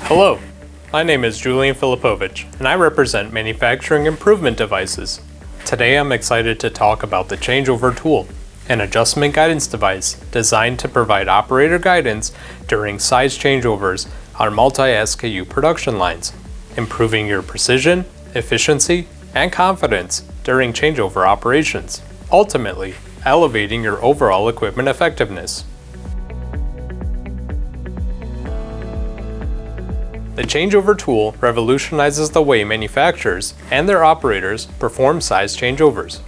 Hello, my name is Julian Filipovich, and I represent Manufacturing Improvement Devices. Today I'm excited to talk about the Changeover tool, an adjustment guidance device designed to provide operator guidance during size changeovers on multi-SKU production lines, improving your precision, efficiency, and confidence during changeover operations, ultimately elevating your overall equipment effectiveness. The Changeover tool revolutionizes the way manufacturers and their operators perform size changeovers.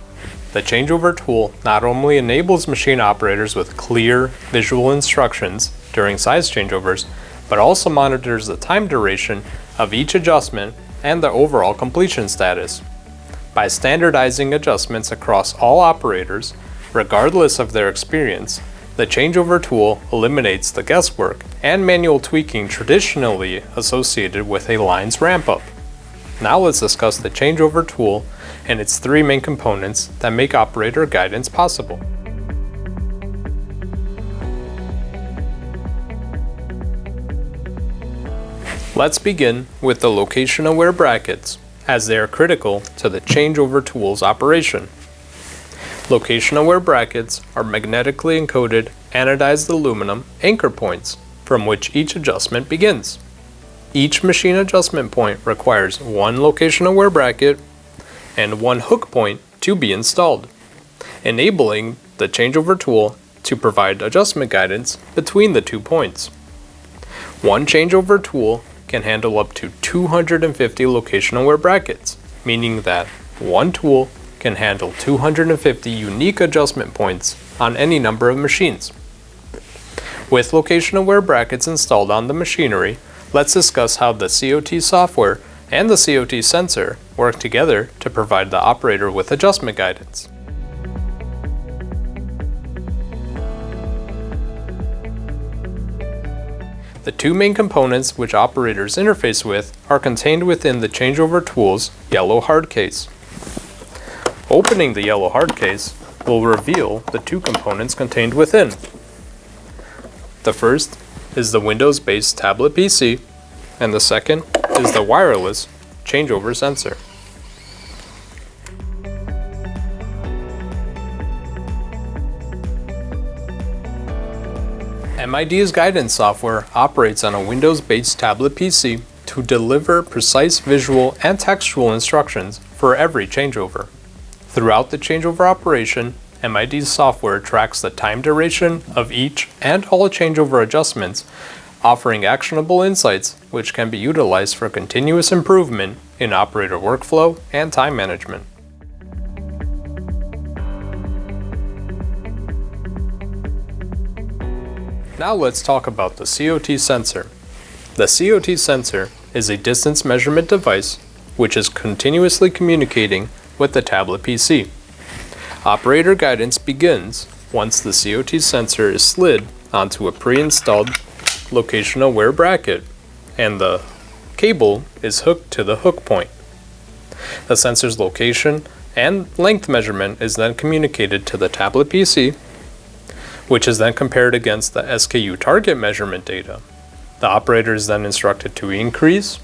The Changeover tool not only enables machine operators with clear, visual instructions during size changeovers, but also monitors the time duration of each adjustment and the overall completion status. By standardizing adjustments across all operators, regardless of their experience, the Changeover tool eliminates the guesswork and manual tweaking traditionally associated with a line's ramp-up. Now let's discuss the Changeover tool and its three main components that make operator guidance possible. Let's begin with the location-aware brackets, as they are critical to the Changeover tool's operation. Location-aware brackets are magnetically encoded anodized aluminum anchor points from which each adjustment begins. Each machine adjustment point requires one location-aware bracket and one hook point to be installed, enabling the Changeover tool to provide adjustment guidance between the 2 points. One Changeover tool can handle up to 250 location-aware brackets, meaning that one tool can handle 250 unique adjustment points on any number of machines. With location-aware brackets installed on the machinery, let's discuss how the COT software and the COT sensor work together to provide the operator with adjustment guidance. The two main components which operators interface with are contained within the Changeover tool's yellow hard case. Opening the yellow hard case will reveal the two components contained within. The first is the Windows-based tablet PC, and the second is the wireless Changeover sensor. MID's guidance software operates on a Windows-based tablet PC to deliver precise visual and textual instructions for every changeover. Throughout the changeover operation, MID's software tracks the time duration of each and all changeover adjustments, offering actionable insights which can be utilized for continuous improvement in operator workflow and time management. Now let's talk about the COT sensor. The COT sensor is a distance measurement device which is continuously communicating with the tablet PC. Operator guidance begins once the COT sensor is slid onto a pre-installed location-aware bracket and the cable is hooked to the hook point. The sensor's location and length measurement is then communicated to the tablet PC, which is then compared against the SKU target measurement data. The operator is then instructed to increase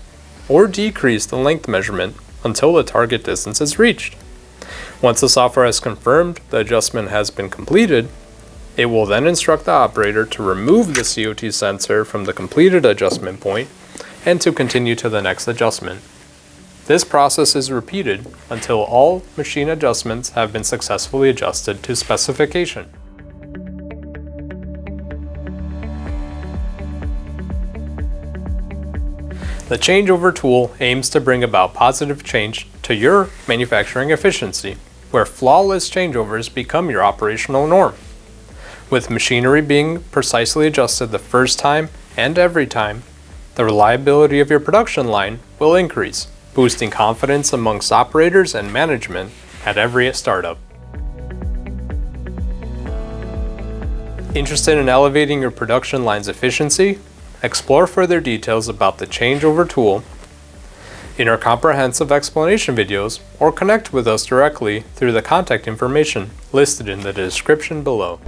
or decrease the length measurement until the target distance is reached. Once the software has confirmed the adjustment has been completed, it will then instruct the operator to remove the COT sensor from the completed adjustment point and to continue to the next adjustment. This process is repeated until all machine adjustments have been successfully adjusted to specification. The Changeover tool aims to bring about positive change to your manufacturing efficiency, where flawless changeovers become your operational norm. With machinery being precisely adjusted the first time and every time, the reliability of your production line will increase, boosting confidence amongst operators and management at every startup. Interested in elevating your production line's efficiency? Explore further details about the Changeover tool in our comprehensive explanation videos, or connect with us directly through the contact information listed in the description below.